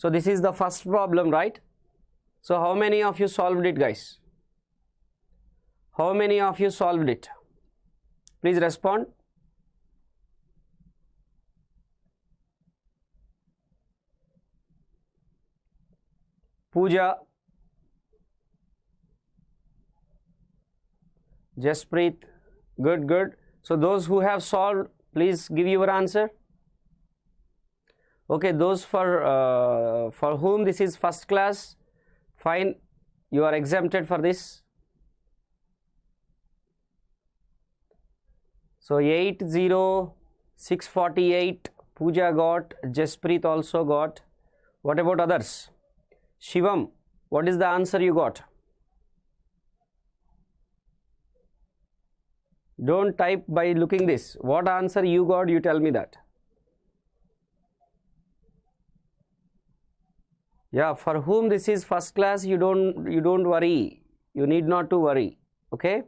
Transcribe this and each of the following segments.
So this is the first problem, right? So how many of you solved it, guys? How many of you solved it? Please respond. Pooja, Jaspreet, good, good. So those who have solved, please give your answer. Okay, those for whom this is first class, fine, you are exempted for this. So 80648, Pooja got, Jaspreet also got. What about others? Shivam, what is the answer you got? Don't type by looking this. What answer you got, you tell me that. Yeah, for whom this is first class, you don't worry. You need not to worry. Okay?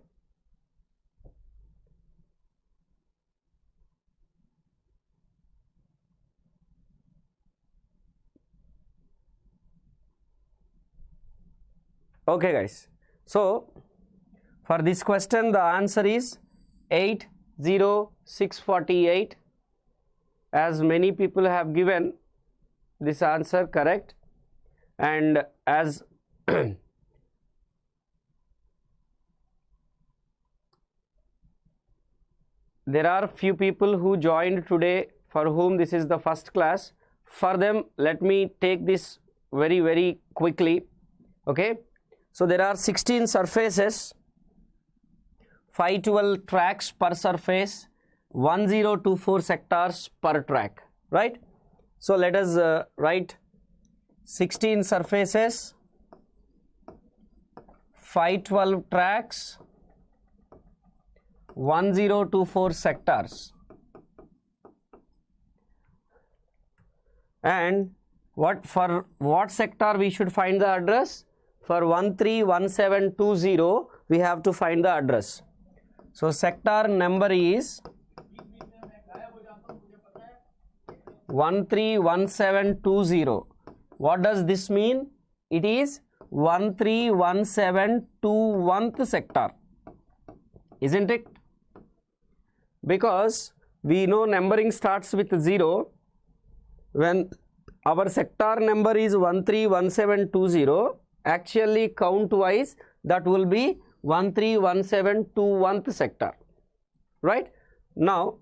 Okay, guys. So for this question, the answer is 80648. As many people have given this answer correct, and as there are few people who joined today for whom this is the first class, for them let me take this very quickly. Okay, so there are 16 surfaces, 512 tracks per surface, 1024 sectors per track, right? So let us write 16 surfaces, 512 tracks, 1024 sectors, and for what sector we should find the address? For 131720 we have to find the address. So sector number is 131720. What does this mean? It is 131721th sector, isn't it? Because we know numbering starts with 0. When our sector number is 131720, actually count wise that will be 131721th sector, right? Now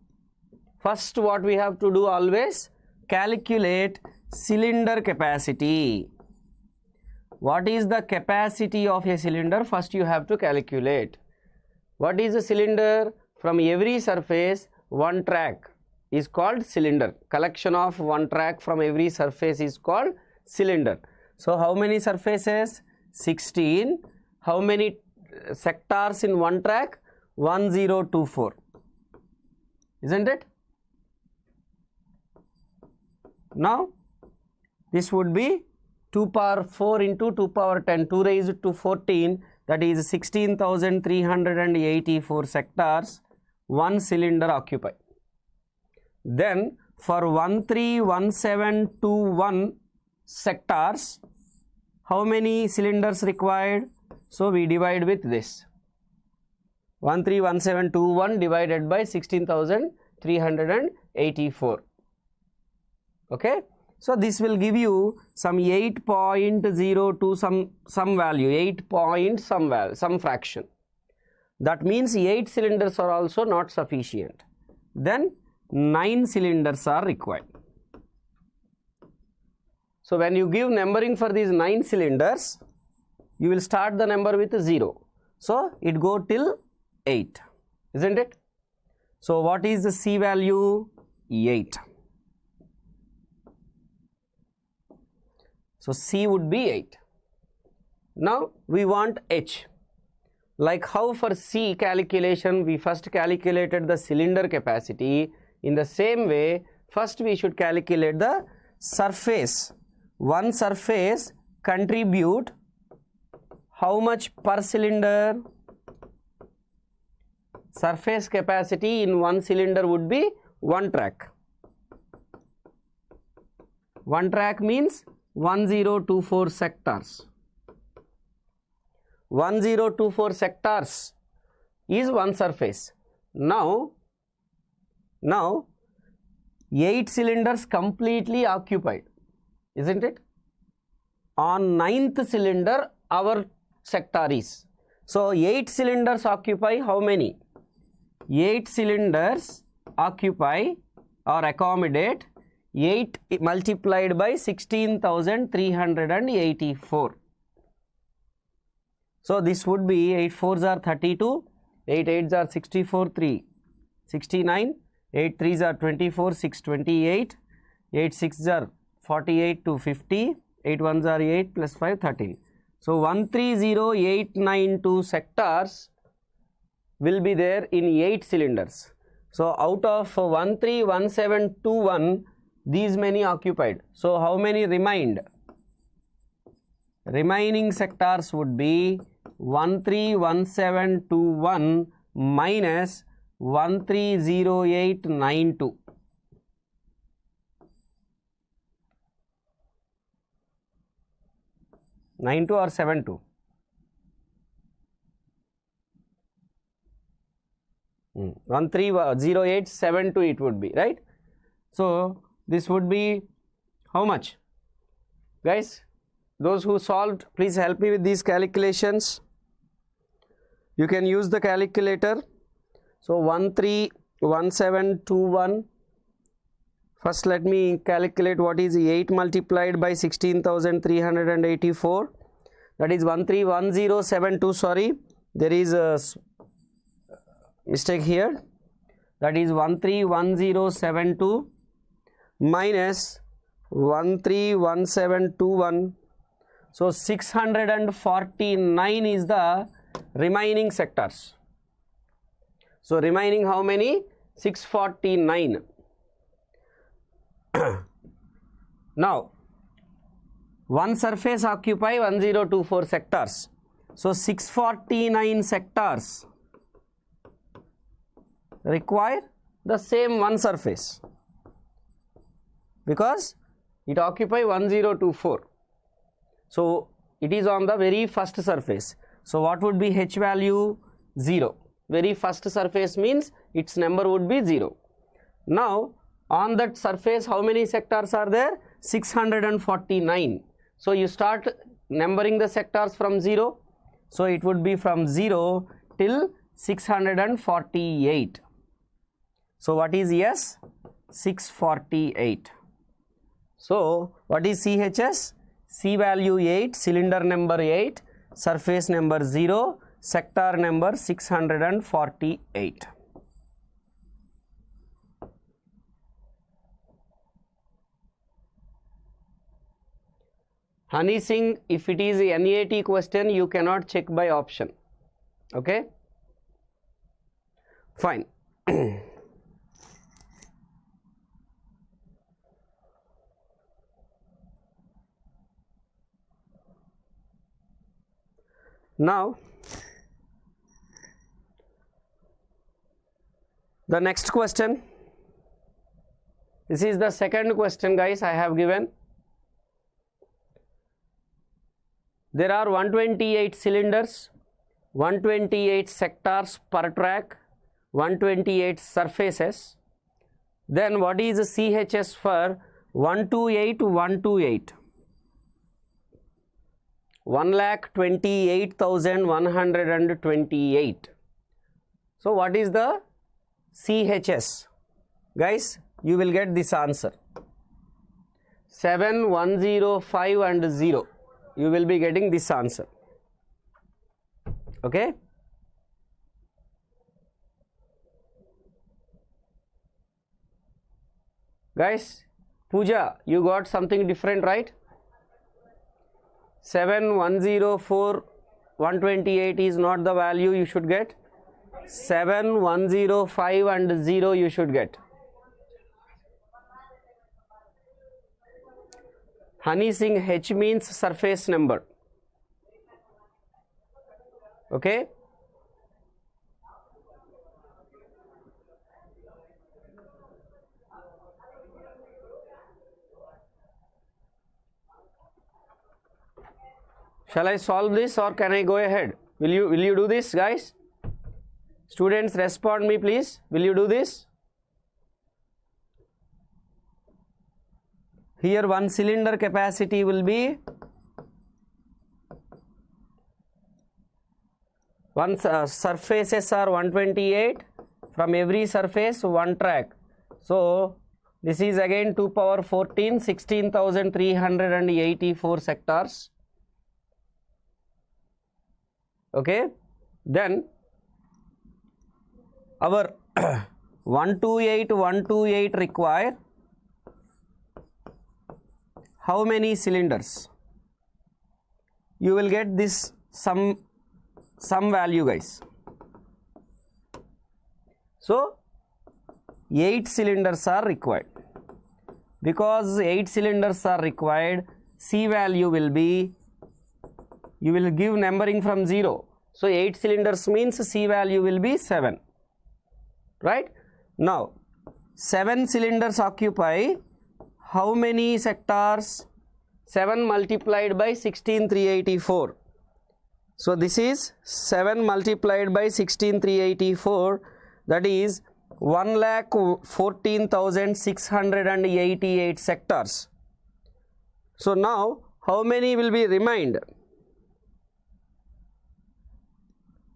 first what we have to do, always calculate cylinder capacity. What is the capacity of a cylinder? First you have to calculate. What is a cylinder? From every surface one track is called cylinder. Collection of one track from every surface is called cylinder. So how many surfaces? 16. How many sectors in one track? 1024, isn't it? Now this would be 2 power 4 into 2 power 10, 2 raised to 14, that is 16,384 sectors one cylinder occupy. Then for 131721 sectors, how many cylinders required? So we divide with this, 131721 divided by 16,384. Okay, so this will give you some 8.02 some value, 8 point some fraction. That means 8 cylinders are also not sufficient. Then 9 cylinders are required. So when you give numbering for these 9 cylinders, you will start the number with 0. So it go till 8, isn't it? So what is the C value? 8. So C would be 8. Now we want H. Like how for C calculation we first calculated the cylinder capacity, in the same way first we should calculate the surface. One surface contribute how much per cylinder? Surface capacity in one cylinder would be one track. One track means 1024 sectors. 1024 sectors is one surface. Now 8 cylinders completely occupied, isn't it? On 9th cylinder our sector is. So 8 cylinders occupy how many? 8 cylinders occupy or accommodate 8 multiplied by 16,384. So this would be 8 4s are 32, 8 8s are 64, 3 69, 8 3s are 24, 6 28, 8 6s are 48 to 50, 8 1s are 8 plus 5 13. So 130892 sectors will be there in 8 cylinders. So out of 131721, these many occupied. So how many remained? Remaining sectors would be 131721 minus 130892. Nine two or 7-2? 130872 it would be, right? So this would be how much? Guys, those who solved, please help me with these calculations. You can use the calculator. So 131721. First let me calculate what is 8 multiplied by 16,384. That is 131072. Sorry, there is a mistake here. That is 131072 minus 131721. So 649 is the remaining sectors. So remaining how many? 649. Now one surface occupy 1024 sectors. So 649 sectors require the same one surface because it occupy 1024. So it is on the very first surface. So what would be H value? 0. Very first surface means its number would be 0. Now on that surface how many sectors are there? 649. So you start numbering the sectors from 0. So it would be from 0 till 648. So what is S? 648. So what is CHS? C value 8, cylinder number 8, surface number 0, sector number 648. Honey Singh, if it is a NEAT question, you cannot check by option. Okay? Fine. Now, the next question. This is the second question, guys, I have given. There are 128 cylinders, 128 sectors per track, 128 surfaces. Then what is the CHS for 128 128? 1,28,128. So what is the CHS? Guys, you will get this answer. 7, 105 and 0. You will be getting this answer. Okay? Guys, Pooja, you got something different, right? 7, 104, 128 is not the value you should get. 7, 105 and 0 you should get. Honey Singh, H means surface number. Okay? Shall I solve this or can I go ahead? Will you do this, guys? Students, respond me please. Will you do this? Here one cylinder capacity will be surfaces are 128, from every surface one track. So this is again 2 power 14, 16,384 sectors. Okay, then our 128 require how many cylinders? You will get this some value, guys. So 8 cylinders are required. Because 8 cylinders are required, C value will be, you will give numbering from 0. So 8 cylinders means C value will be 7. Right? Now 7 cylinders occupy how many sectors? 7 multiplied by 16,384. So this is 7 multiplied by 16,384, that is 1,14,688 sectors. So now how many will be remained?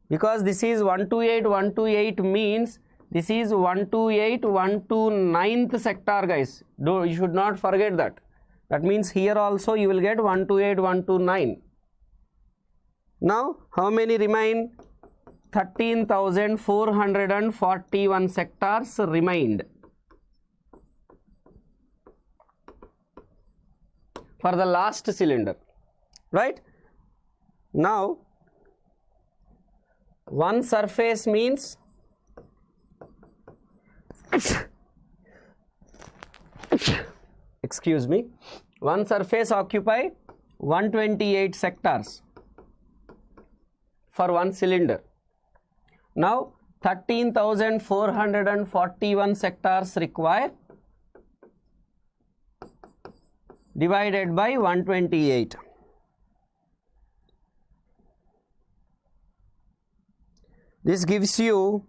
Because this is 128 means this is 129th sector, guys. You should not forget that. That means here also you will get 129. Now how many remain? 13,441 sectors remained for the last cylinder, right? Now one surface means excuse me, one surface occupy 128 sectors for one cylinder. Now 13,441 sectors require, divided by 128. This gives you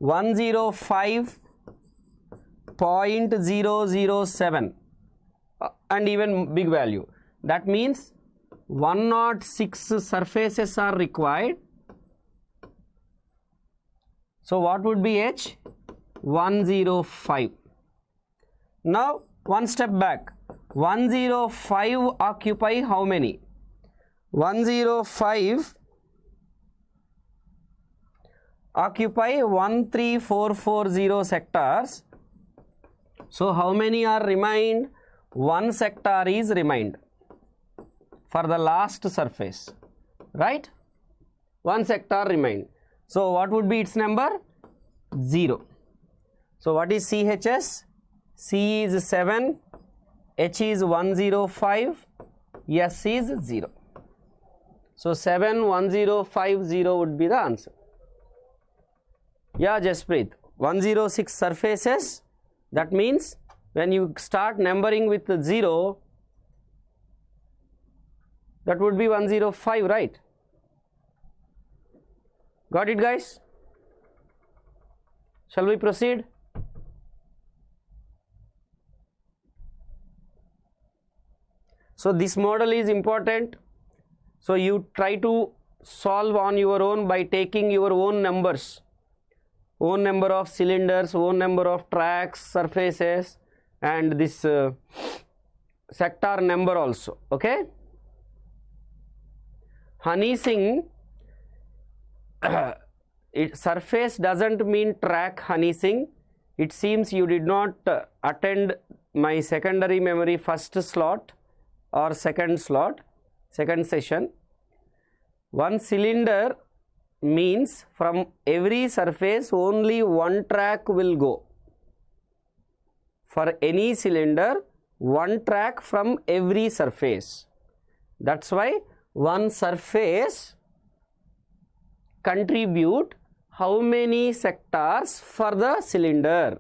105.007 and even big value. That means 106 surfaces are required. So what would be H? 105. Now one step back. 105 occupy how many? 105 occupy 13440 sectors. So how many are remained? One sector is remained for the last surface, right? One sector remained. So what would be its number? 0. So what is CHS? C is 7, H is 105, S is 0. So 71050 would be the answer. Yeah, Jaspreet. 106 surfaces. That means when you start numbering with 0, that would be 105, right? Got it, guys? Shall we proceed? So this model is important. So you try to solve on your own by taking your own numbers, own number of cylinders, own number of tracks, surfaces, and this sector number also. Okay. Honey Singh, surface doesn't mean track, Honey Singh. It seems you did not attend my secondary memory first slot or second slot, second session. One cylinder means from every surface only one track will go. For any cylinder, one track from every surface. That's why one surface contribute how many sectors for the cylinder?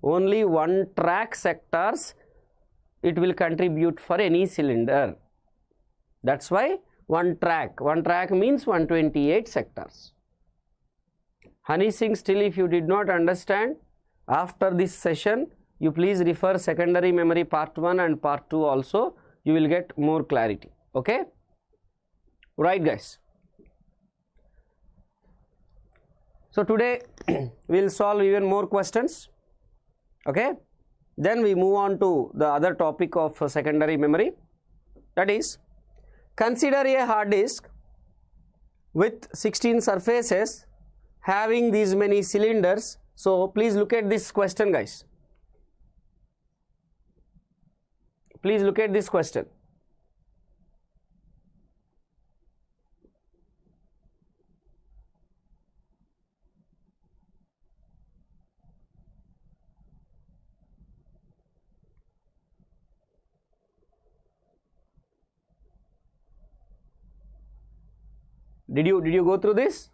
only one track sectors it will contribute for any cylinder. That's why one track means 128 sectors. Honey Singh, still if you did not understand, after this session you please refer secondary memory part 1 and part 2 also, you will get more clarity. Okay, right guys. So today we will solve even more questions. Okay, then we move on to the other topic of secondary memory, that is, consider a hard disk with 16 surfaces having these many cylinders. So please look at this question guys. Please look at this question. Did you go through this?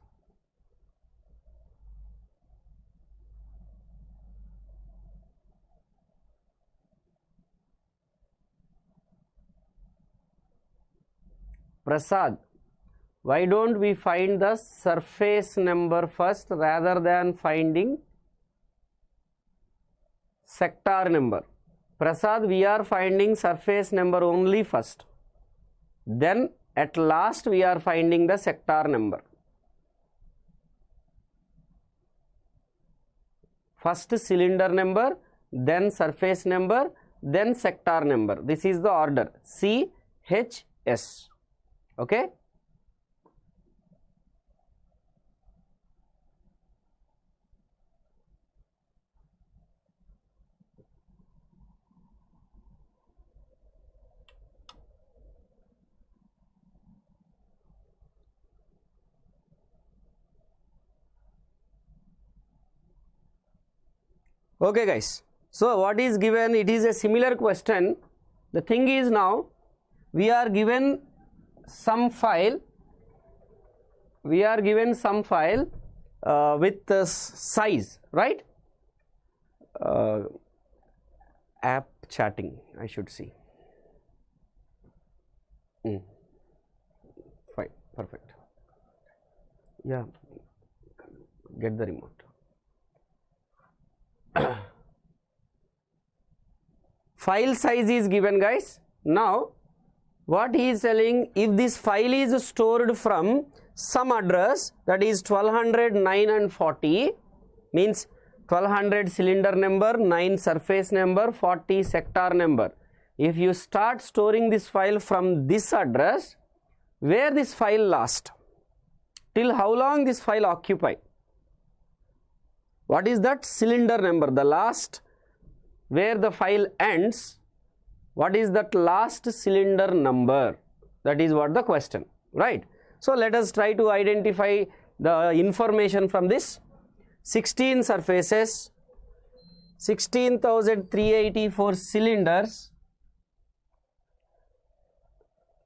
Prasad, why don't we find the surface number first rather than finding sector number? Prasad, we are finding surface number only first, then at last we are finding the sector number. First cylinder number, then surface number, then sector number. This is the order, C, H, S. Okay. Okay guys, so what is given, it is a similar question. The thing is, now we are given some file, with the size, right? App chatting, I should see. Fine, perfect. Yeah, get the remote. File size is given guys. Now what he is telling, if this file is stored from some address, that is 1200, 9 and 40, means 1200 cylinder number, 9 surface number, 40 sector number. If you start storing this file from this address, where this file last, till how long this file occupy, what is that cylinder number, the last where the file ends, what is that last cylinder number? That is what the question, right? So let us try to identify the information from this. 16 surfaces, 16,384 cylinders,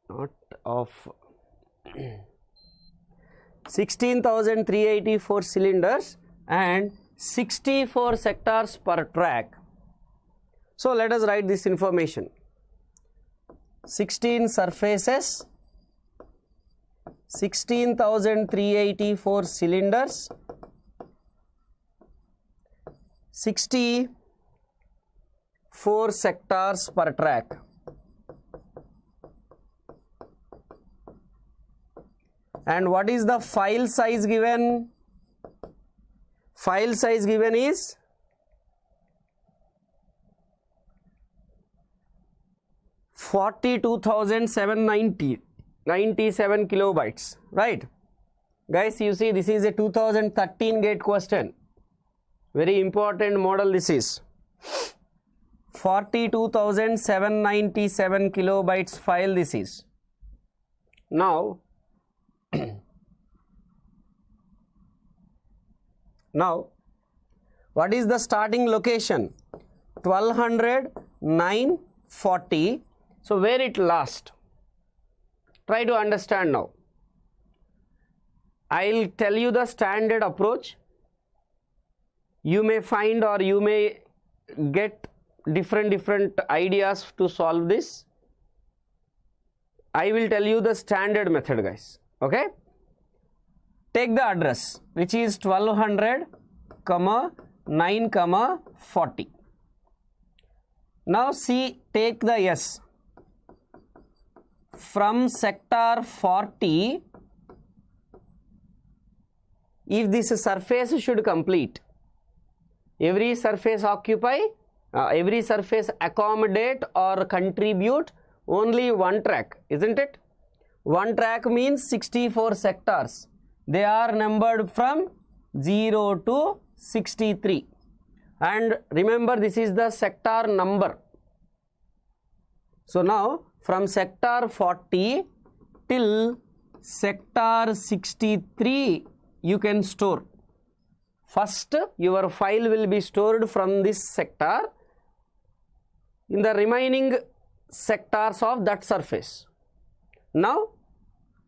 not of 16,384 cylinders and 64 sectors per track. So let us write this information. 16 surfaces, 16,384 cylinders, 64 sectors per track. And what is the file size given? File size given is 42,797 kilobytes, right? Guys, you see, this is a 2013 gate question. Very important model this is. 42,797 kilobytes file this is. Now, what is the starting location? 1200, 9, 40. So where it last? Try to understand now. I'll tell you the standard approach. You may find or you may get different ideas to solve this. I will tell you the standard method, guys. Okay, take the address which is 1200, 9, 40. Now see, take the S from sector 40. If this surface should complete, every surface accommodate or contribute only one track, isn't it? One track means 64 sectors. They are numbered from 0 to 63. And remember, this is the sector number. So now from sector 40 till sector 63 you can store. First, your file will be stored from this sector in the remaining sectors of that surface. Now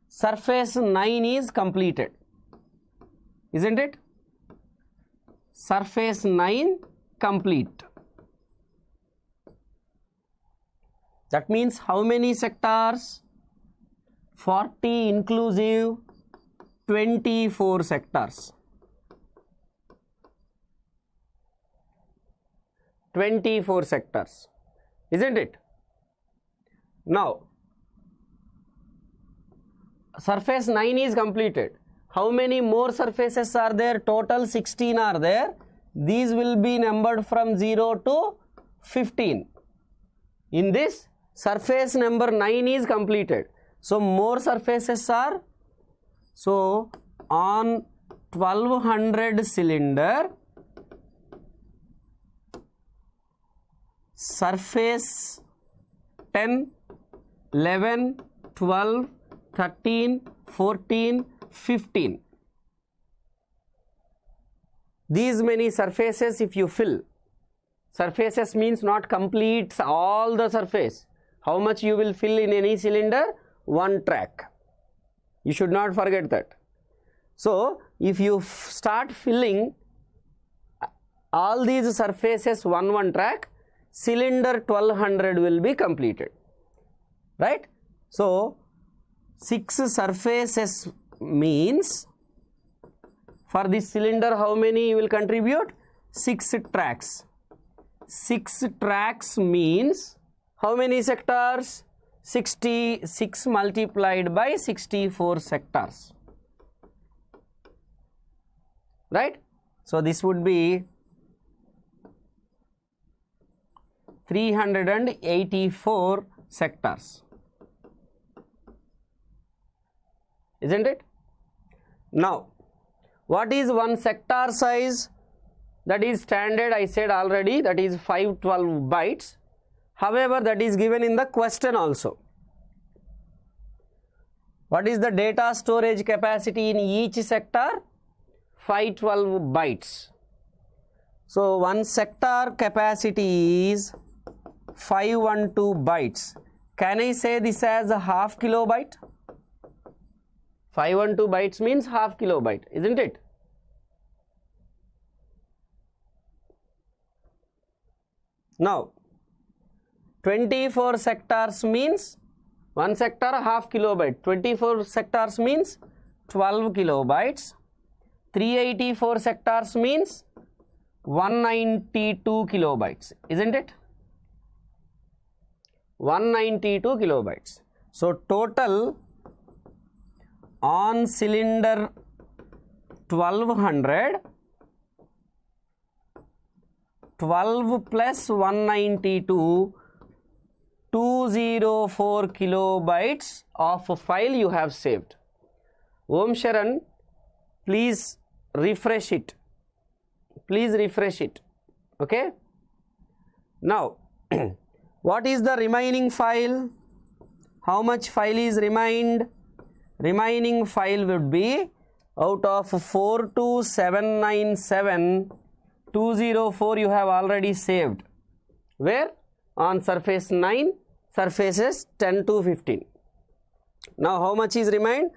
surface 9 is completed, isn't it? Surface 9 complete. That means how many sectors? 40 inclusive, 24 sectors. 24 sectors, isn't it? Now surface 9 is completed. How many more surfaces are there? Total 16 are there. These will be numbered from 0 to 15. In this, surface number 9 is completed. So more surfaces are, so on 1200 cylinder, surface 10, 11, 12, 13, 14, 15. These many surfaces if you fill, surfaces means not complete all the surface. How much you will fill in any cylinder? One track. You should not forget that. So if you start filling all these surfaces one track, cylinder 1200 will be completed, right? So 6 surfaces means, for this cylinder how many you will contribute? 6 tracks. 6 tracks means how many sectors? 66 multiplied by 64 sectors, right? So this would be 384 sectors, isn't it? Now what is one sector size? That is standard, I said already, that is 512 bytes. However, that is given in the question also. What is the data storage capacity in each sector? 512 bytes. So one sector capacity is 512 bytes. Can I say this as a half kilobyte? 512 bytes means half kilobyte, isn't it? Now 24 sectors means one sector half kilobyte. 24 sectors means 12 kilobytes. 384 sectors means 192 kilobytes, isn't it? 192 kilobytes. So total on cylinder 1200, 12 plus 192, 204 kilobytes of file you have saved. Om Sharan, please refresh it. Please refresh it. Okay. Now, what is the remaining file? How much file is remained? Remaining file would be out of 42797, 204 you have already saved. Where? On surface 9, surfaces 10 to 15. Now how much is remained?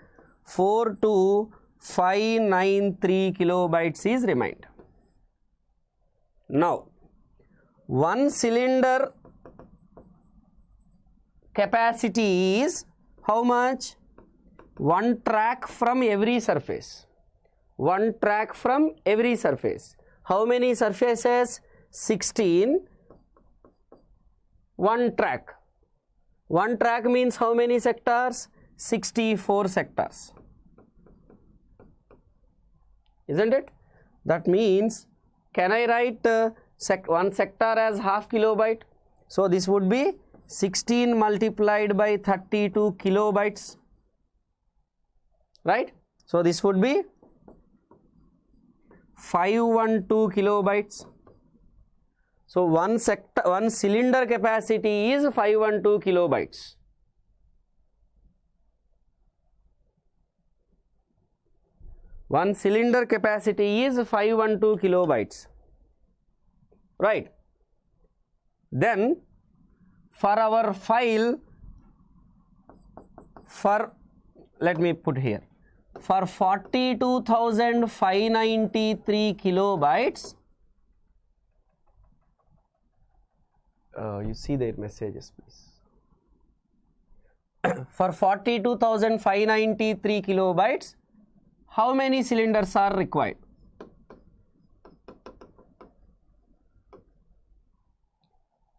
42593 kilobytes is remained. Now one cylinder capacity is how much? One track from every surface. One track from every surface. How many surfaces? 16. One track. One track means how many sectors? 64 sectors. Isn't it? That means, can I write one sector as half kilobyte? So this would be 16 multiplied by 32 kilobytes. Right? So this would be 512 kilobytes. So one cylinder capacity is 512 kilobytes. One cylinder capacity is 512 kilobytes. Right? Then for our file, let me put here, for 42,593 kilobytes, you see their messages, please. For 42,593 kilobytes, how many cylinders are required?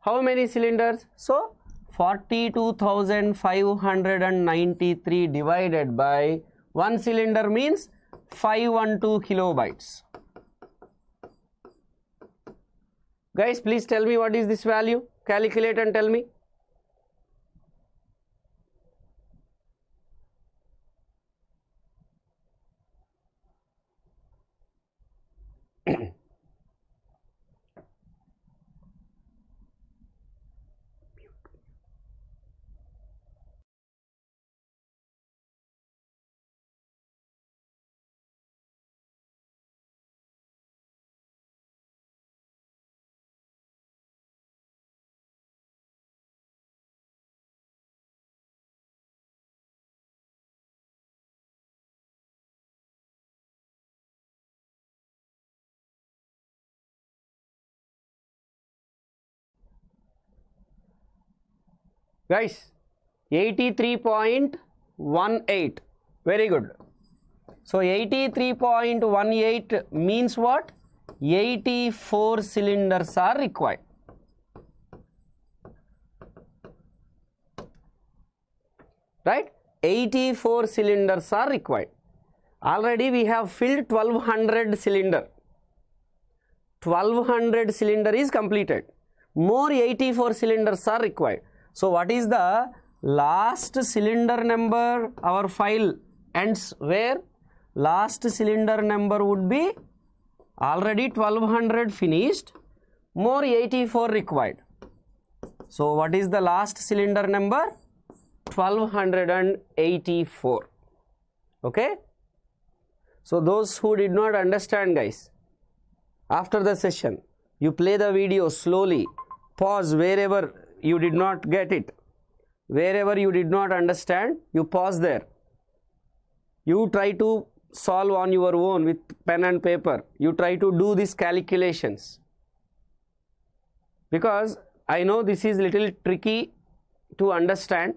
How many cylinders? So 42,593 divided by one cylinder means 512 kilobytes. Guys, please tell me what is this value. Calculate and tell me. Guys, 83.18. Very good. So 83.18 means what? 84 cylinders are required. Right? 84 cylinders are required. Already we have filled 1200 cylinder. 1200 cylinder is completed. More 84 cylinders are required. So what is the last cylinder number? Our file ends where? Last cylinder number would be already 1200 finished, more 84 required. So what is the last cylinder number? 1284. Okay? So those who did not understand, guys, after the session, you play the video slowly, pause wherever you did not get it, wherever you did not understand, you pause there. You try to solve on your own with pen and paper. You try to do these calculations, because I know this is little tricky to understand,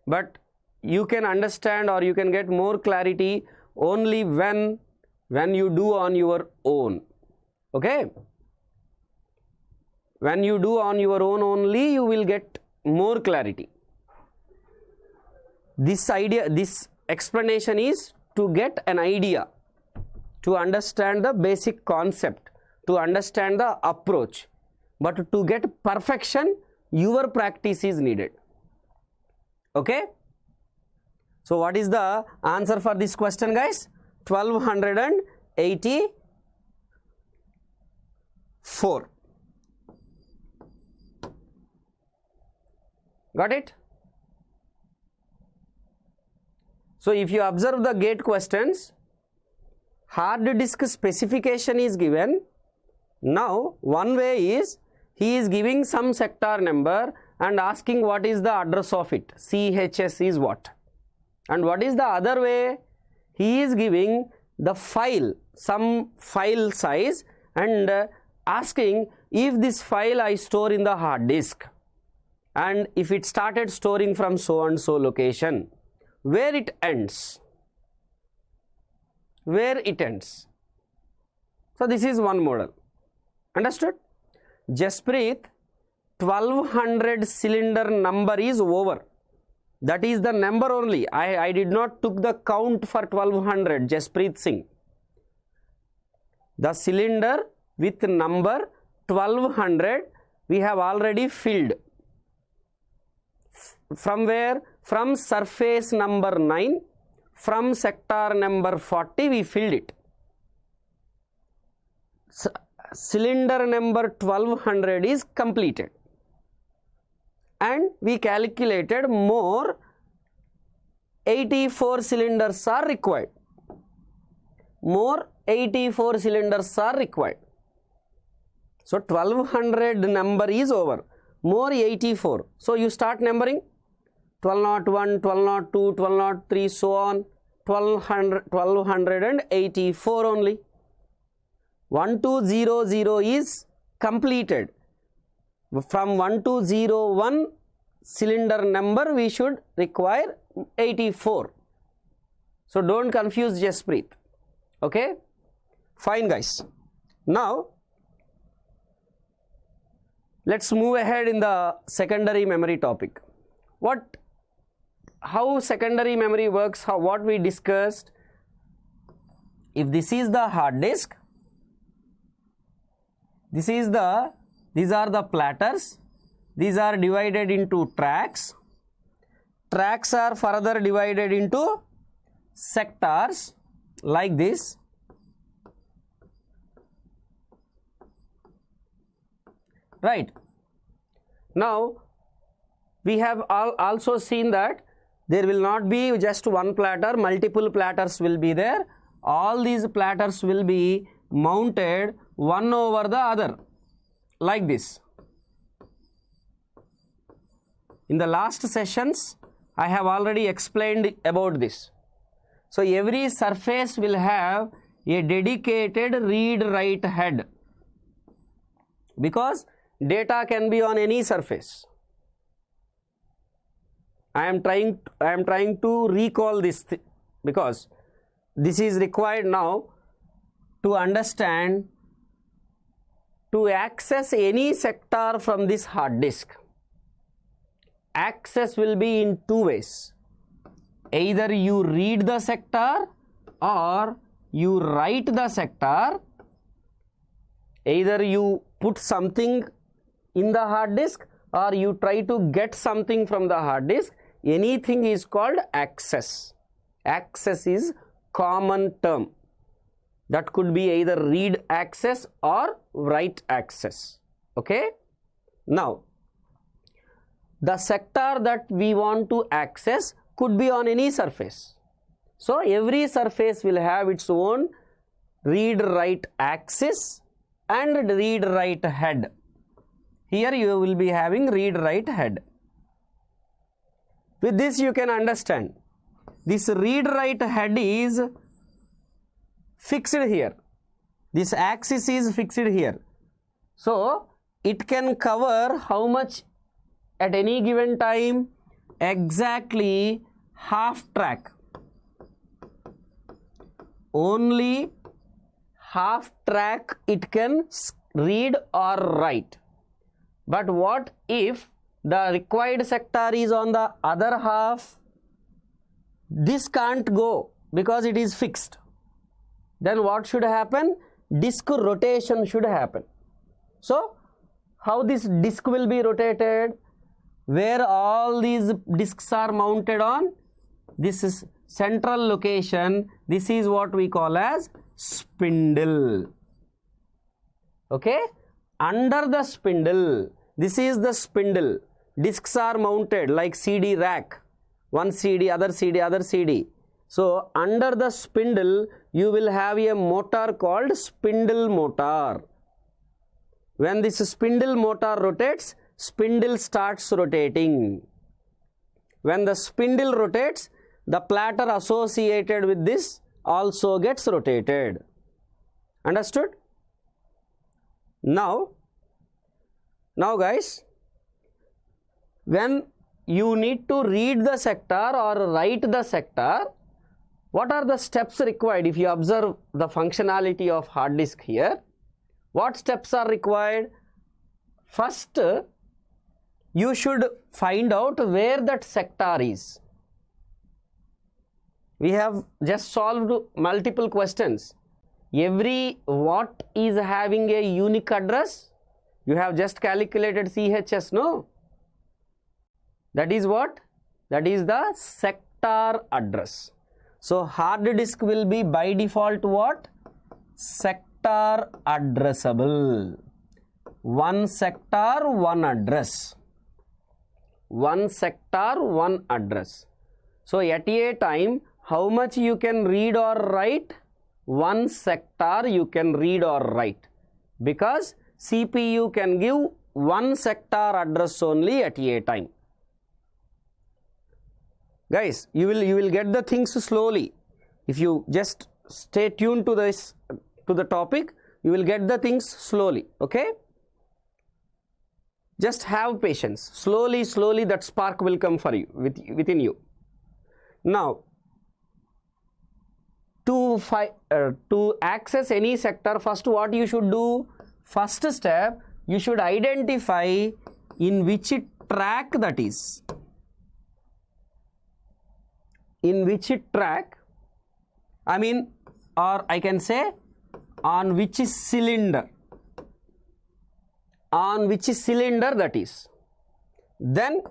but you can understand or you can get more clarity only when you do on your own. Okay? When you do on your own only, you will get more clarity. This idea, this explanation is to get an idea, to understand the basic concept, to understand the approach. But to get perfection, your practice is needed. Okay? So what is the answer for this question, guys? 1284. Got it? So if you observe the gate questions, hard disk specification is given. Now one way is, he is giving some sector number and asking what is the address of it. CHS is what? And what is the other way? He is giving the file, some file size, and asking if this file I store in the hard disk, and if it started storing from so and so location, where it ends? Where it ends? So this is one model. Understood? Jaspreet, 1200 cylinder number is over. That is the number only. I did not took the count for 1200, Jaspreet Singh. The cylinder with number 1200 we have already filled. From where? From surface number 9, from sector number 40 we filled it. Cylinder number 1200 is completed. And we calculated more 84 cylinders are required. More 84 cylinders are required. So 1200 number is over. More 84. So you start numbering 1201, 1202, 1203, so on. 1284 only. 1200 is completed. From 1201 cylinder number we should require 84. So don't confuse Jaspreet. Okay? Fine guys. Now let's move ahead in the secondary memory topic. How secondary memory works, what we discussed. If this is the hard disk, these are the platters. These are divided into tracks. Tracks are further divided into sectors like this. Right. Now we have also seen that there will not be just one platter, multiple platters will be there. All these platters will be mounted one over the other like this. In the last sessions I have already explained about this. So every surface will have a dedicated read-write head, because data can be on any surface. I am trying to recall this because this is required now to understand, to access any sector from this hard disk. Access will be in two ways. Either you read the sector or you write the sector. Either you put something in the hard disk or you try to get something from the hard disk. Anything is called access. Access is common term. That could be either read access or write access. Okay? Now, the sector that we want to access could be on any surface. So every surface will have its own read-write axis and read-write head. Here you will be having read-write head. With this you can understand, this read-write head is fixed here. This axis is fixed here. So it can cover how much at any given time? Exactly half track. Only half track it can read or write. But what if the required sector is on the other half? This can't go because it is fixed. Then what should happen? Disk rotation should happen. So how this disk will be rotated? Where all these disks are mounted on? This is central location. This is what we call as spindle. Okay? Under the spindle, this is the spindle. Disks are mounted like CD rack. One CD, other CD, other CD. So under the spindle, you will have a motor called spindle motor. When this spindle motor rotates, spindle starts rotating. When the spindle rotates, the platter associated with this also gets rotated. Understood? Now, Now guys, when you need to read the sector or write the sector, what are the steps required? If you observe the functionality of hard disk here, what steps are required? First, you should find out where that sector is. We have just solved multiple questions. Every watt is having a unique address. You have just calculated CHS, no? That is what? That is the sector address. So hard disk will be by default what? Sector addressable. One sector, one address. One sector, one address. So at a time, how much you can read or write? One sector you can read or write, because CPU can give one sector address only at a time. Guys, you will get the things slowly. If you just stay tuned to this, to the topic, you will get the things slowly. Okay, just have patience. Slowly that spark will come for you, within you. Now, to access any sector, first what you should do? First step, you should identify in which track that is. In which track, I mean, or I can say on which cylinder. On which cylinder that is. Then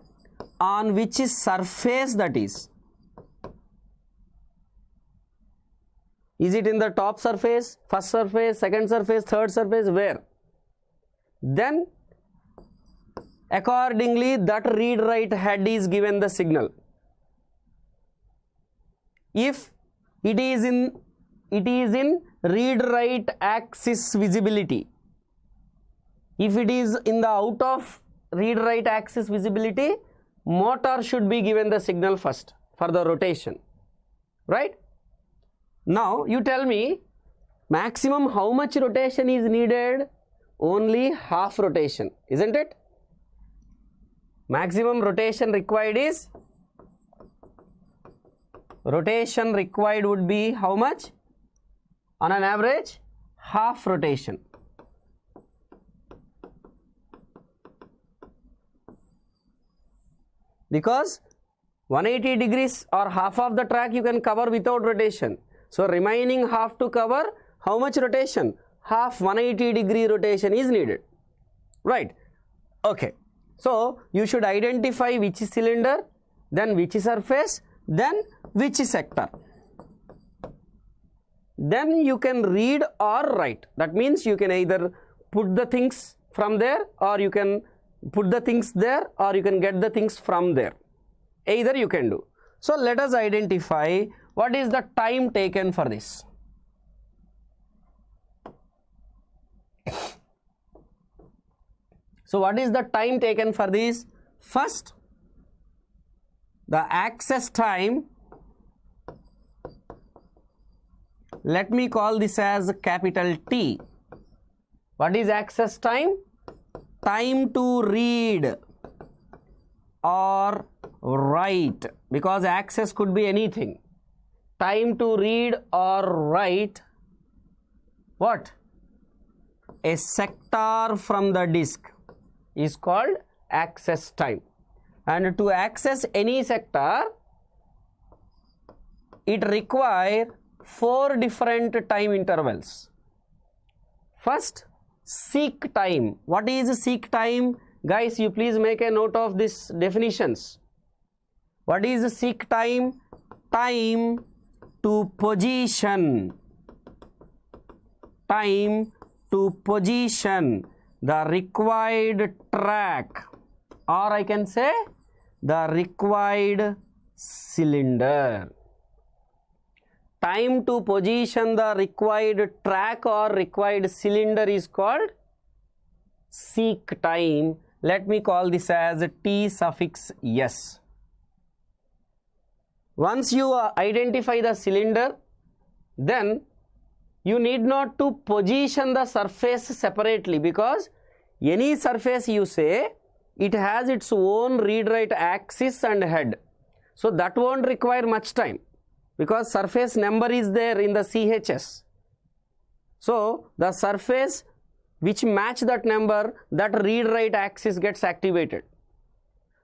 on which surface that is. Is it in the top surface, first surface, second surface, third surface, where? Then accordingly that read write head is given the signal. If it is in read write axis visibility, if it is in the out of read write axis visibility, motor should be given the signal first for the rotation, right? Now you tell me, maximum how much rotation is needed? Only half rotation, isn't it? Maximum rotation required is, rotation required would be how much? On an average, half rotation. Because 180 degrees or half of the track you can cover without rotation. So remaining half to cover, how much rotation? Half 180 degree rotation is needed, right? Okay, so you should identify which cylinder, then which surface, then which sector. Then you can read or write. That means you can either put the things from there, or you can put the things there, or you can get the things from there. Either you can do. So let us identify what is the time taken for this. So what is the time taken for this? First, the access time, let me call this as capital T. What is access time? Time to read or write, because access could be anything. Time to read or write what? A sector from the disk is called access time. And to access any sector, it requires 4 different time intervals. First, seek time. What is seek time? Guys, you please make a note of these definitions. What is seek time? Time to position. Time to position the required track, or I can say the required cylinder. Time to position the required track or required cylinder is called seek time. Let me call this as T suffix S. Once you identify the cylinder, then you need not to position the surface separately, because Any surface you say, it has its own read-write axis and head. So that won't require much time because surface number is there in the CHS. So the surface which match that number, that read-write axis gets activated.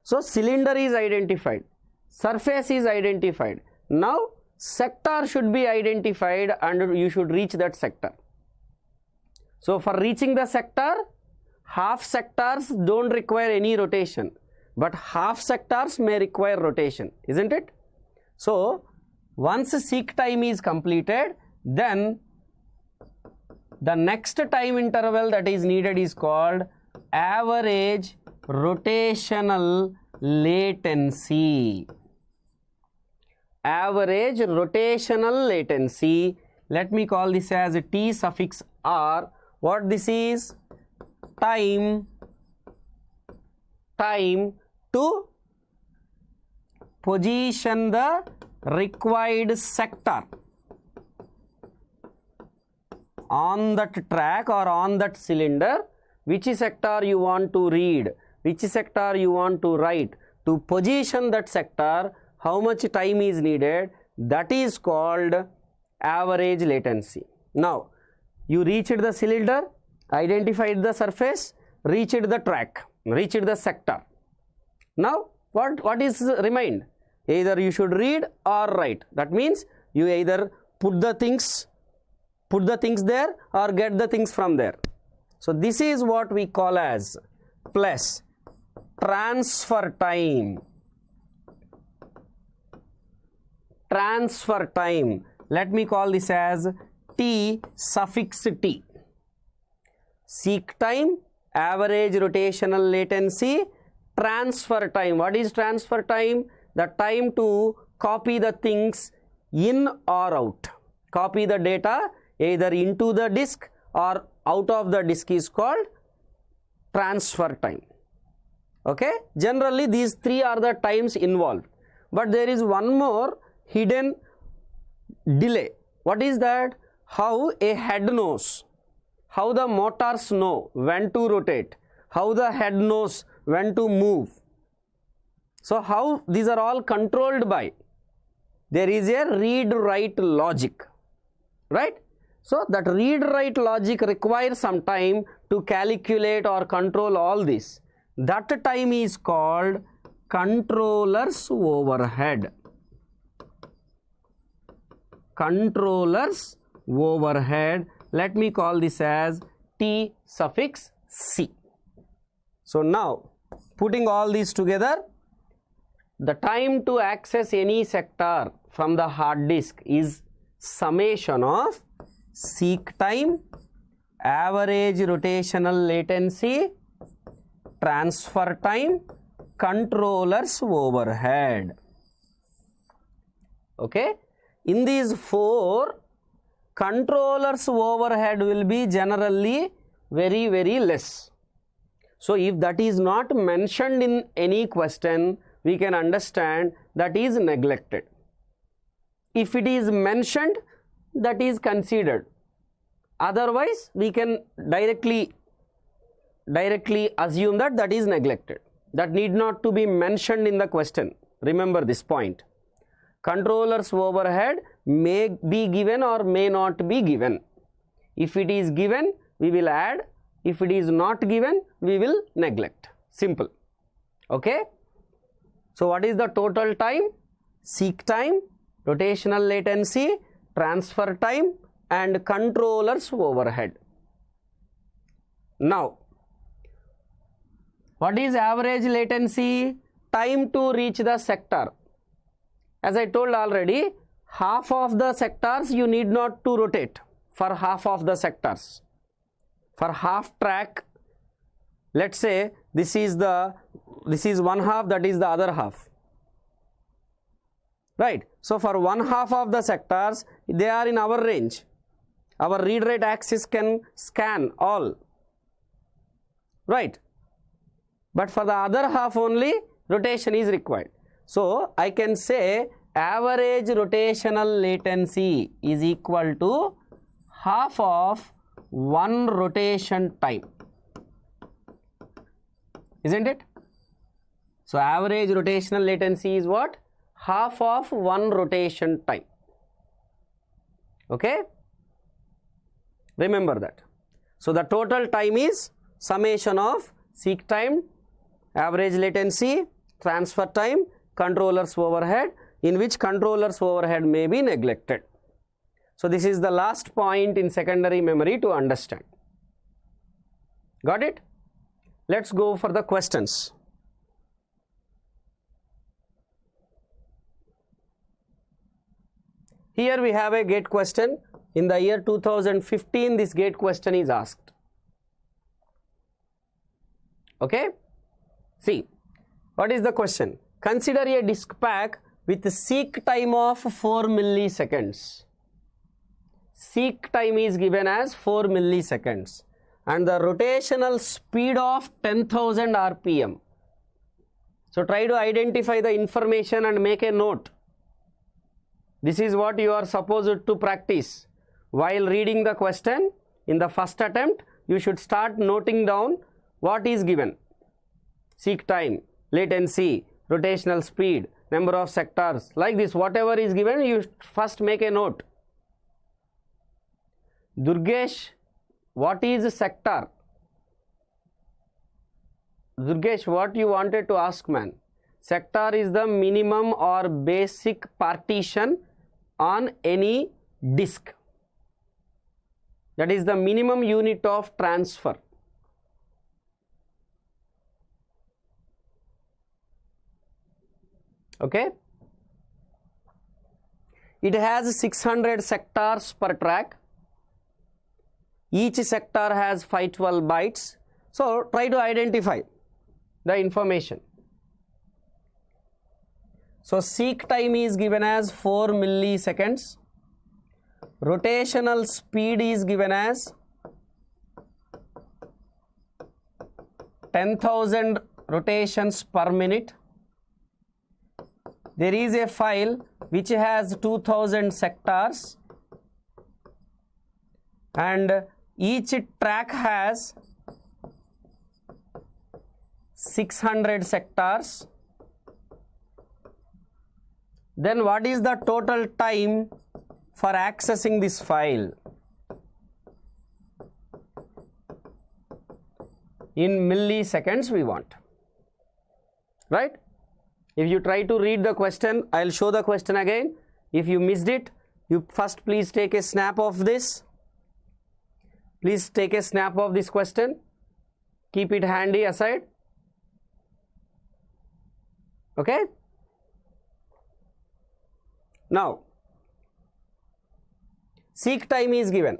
So cylinder is identified, surface is identified. Now sector should be identified and you should reach that sector. So for reaching the sector, half sectors don't require any rotation, but half sectors may require rotation, isn't it? So once seek time is completed, then the next time interval that is needed is called average rotational latency. Average rotational latency. Let me call this as T suffix R. What this is? Time to position the required sector on that track or on that cylinder. Which sector you want to read, which sector you want to write. To position that sector, how much time is needed, that is called average latency. Now you reached the cylinder, identified the surface, reached the track, reached the sector. Now what is remained? Either you should read or write. That means you either put the things there or get the things from there. So this is what we call as plus transfer time. Transfer time. Let me call this as T suffix T. Seek time, average rotational latency, transfer time. What is transfer time? The time to copy the things in or out. Copy the data either into the disk or out of the disk is called transfer time. Okay, generally these three are the times involved, but there is one more hidden delay. What is that? How a head knows, how the motors know when to rotate, how the head knows when to move. So how these are all controlled by, there is a read-write logic, right? So that read-write logic requires some time to calculate or control all this. That time is called controller's overhead. Controller's overhead. Let me call this as T suffix C. So now putting all these together, the time to access any sector from the hard disk is summation of seek time, average rotational latency, transfer time, controller's overhead. Okay, in these four, controller's overhead will be generally very less. So if that is not mentioned in any question, we can understand that is neglected. If it is mentioned, that is considered. Otherwise we can directly assume that that is neglected. That need not to be mentioned in the question. Remember this point. Controller's overhead may be given or may not be given. If it is given, we will add. If it is not given, we will neglect. Simple. Okay. So what is the total time? Seek time, rotational latency, transfer time and controller's overhead. Now what is average latency? Time to reach the sector. As I told already, half of the sectors you need not to rotate for half of the sectors. For half track, let's say this is one half, that is the other half, right? So for one half of the sectors, they are in our range. Our read-write axis can scan all, right? But for the other half only, rotation is required. So I can say average rotational latency is equal to half of one rotation time. isn't it? So average rotational latency is what? Half of one rotation time. Okay, remember that. So the total time is summation of seek time, average latency, transfer time, controller's overhead, in which controller's overhead may be neglected. So this is the last point in secondary memory to understand. Got it? Let's go for the questions. Here we have a gate question. In the year 2015, this gate question is asked. Okay? See, what is the question? Consider a disk pack with a seek time of 4 milliseconds. Seek time is given as 4 milliseconds and the rotational speed of 10,000 RPM. So try to identify the information and make a note. This is what you are supposed to practice. While reading the question, in the first attempt, you should start noting down what is given. Seek time, latency, rotational speed, number of sectors, like this, whatever is given, you first make a note. Durgesh, what is sector? Durgesh, what you wanted to ask, man? Sector is the minimum or basic partition on any disk. That is the minimum unit of transfer. Okay? It has 600 sectors per track. Each sector has 512 bytes. So try to identify the information. So seek time is given as 4 milliseconds. Rotational speed is given as 10,000 rotations per minute. There is a file which has 2000 sectors and each track has 600 sectors. Then what is the total time for accessing this file? In milliseconds we want, right? If you try to read the question, I'll show the question again. If you missed it, you first please take a snap of this. Please take a snap of this question. Keep it handy aside. Okay? Now, seek time is given.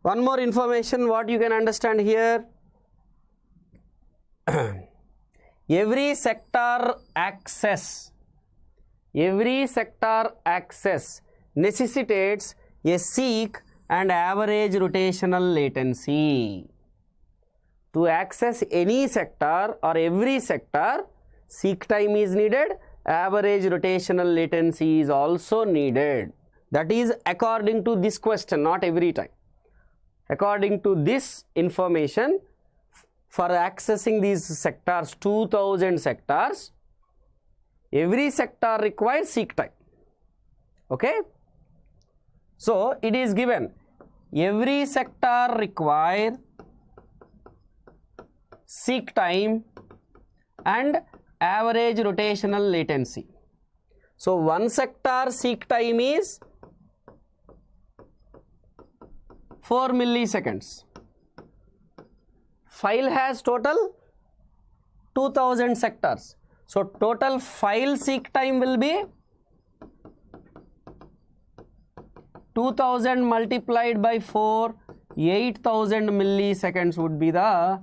One more information what you can understand here. Every sector access necessitates a seek and average rotational latency. To access any sector or every sector, seek time is needed, average rotational latency is also needed. That is according to this question, not every time. According to this information, for accessing these sectors, 2000 sectors, every sector requires seek time. Okay? So it is given, every sector require seek time and average rotational latency. So one sector seek time is 4 milliseconds. File has total 2000 sectors. So total file seek time will be 2000 multiplied by 4, 8000 milliseconds would be the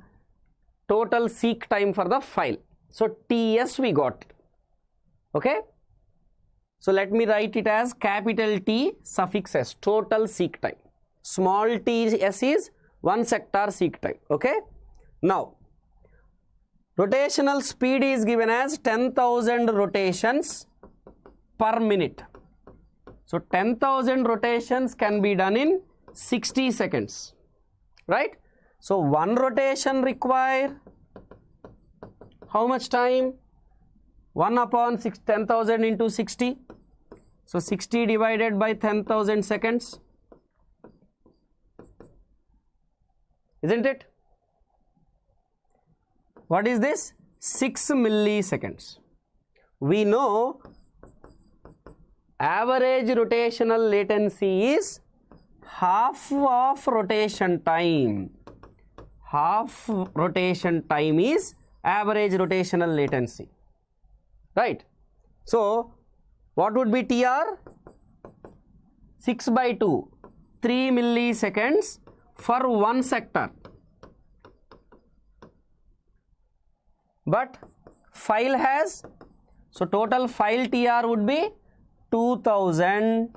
total seek time for the file. So TS we got. Okay? So let me write it as capital T suffix S, total seek time. Small ts is one sector seek time. Okay? Now, rotational speed is given as 10,000 rotations per minute. So 10,000 rotations can be done in 60 seconds, right? So one rotation require how much time? 1 upon 10,000 into 60. So 60 divided by 10,000 seconds. Isn't it? What is this? 6 milliseconds. We know average rotational latency is half of rotation time. Half rotation time is average rotational latency. Right? So, what would be TR? 6 by 2, 3 milliseconds for one sector. But file has, so total file TR would be 2000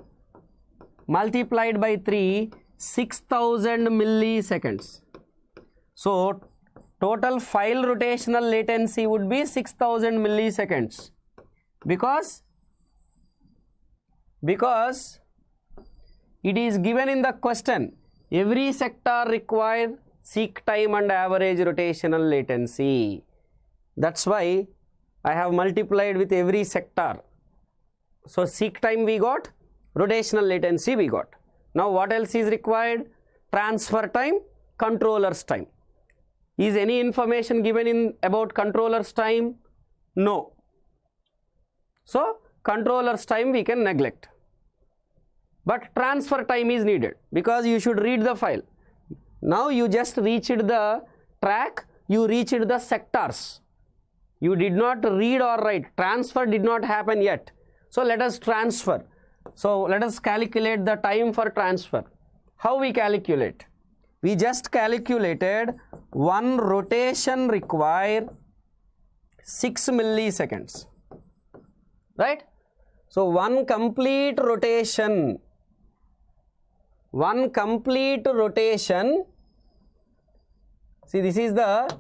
multiplied by 3, 6000 milliseconds. So total file rotational latency would be 6000 milliseconds because it is given in the question, every sector requires seek time and average rotational latency. That's why I have multiplied with every sector. So seek time we got, rotational latency we got. Now what else is required? Transfer time, controller's time. Is any information given in about controller's time? No. So controller's time we can neglect. But transfer time is needed because you should read the file. Now you just reached the track, you reached the sectors. You did not read or write. Transfer did not happen yet. So let us transfer. So let us calculate the time for transfer. How we calculate? We just calculated one rotation require 6 milliseconds. Right? So one complete rotation, see this is the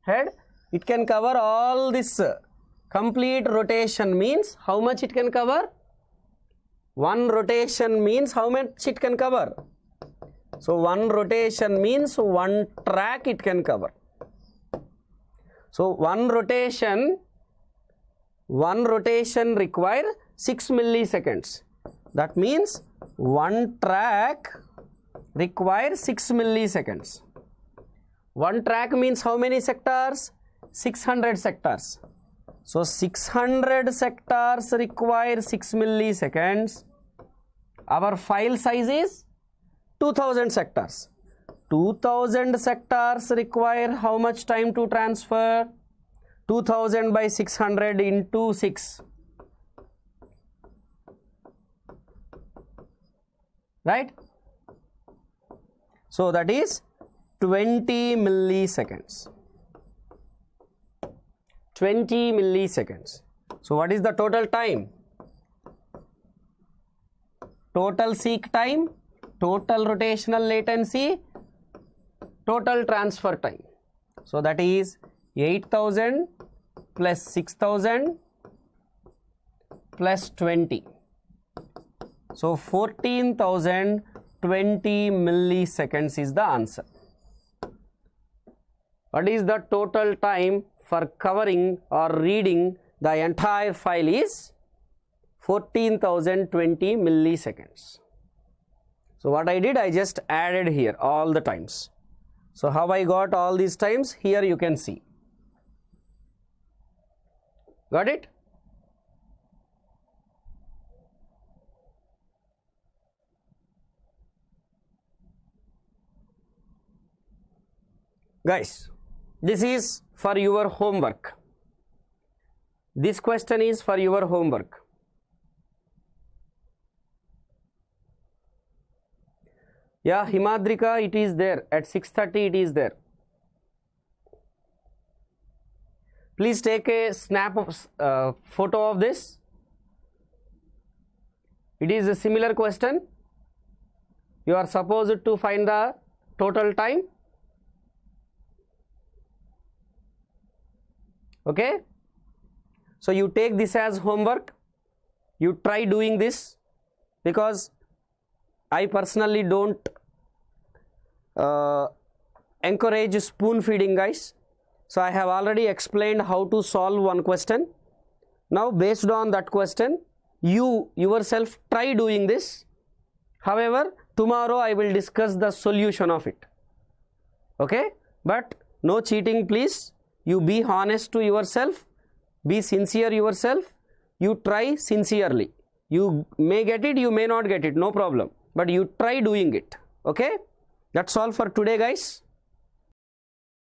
head. It can cover all this. Complete rotation means how much it can cover? One rotation means how much it can cover? So one rotation means one track it can cover. So one rotation require 6 milliseconds. That means one track requires 6 milliseconds. One track means how many sectors? 600 sectors. So 600 sectors require 6 milliseconds. Our file size is 2000 sectors. 2000 sectors require how much time to transfer? 2000 by 600 into 6. Right? So that is 20 milliseconds. 20 milliseconds. So what is the total time? Total seek time, total rotational latency, total transfer time. So that is 8000 plus 6000 plus 20. So 14,020 milliseconds is the answer. What is the total time for covering or reading the entire file is 14,020 milliseconds. So what I did, I just added here all the times. So how I got all these times? Here you can see. Got it? Guys, this is for your homework. This question is for your homework. Yeah, Himadrika, it is there. At 6:30 it is there. Please take a snap of photo of this. It is a similar question. You are supposed to find the total time. Okay? So you take this as homework. You try doing this because I personally don't encourage spoon feeding, guys. So I have already explained how to solve one question. Now based on that question, you yourself try doing this. However, tomorrow I will discuss the solution of it. Okay? But no cheating, please. You be honest to yourself. Be sincere yourself. You try sincerely. You may get it, you may not get it, no problem. But you try doing it. Okay? That's all for today, guys.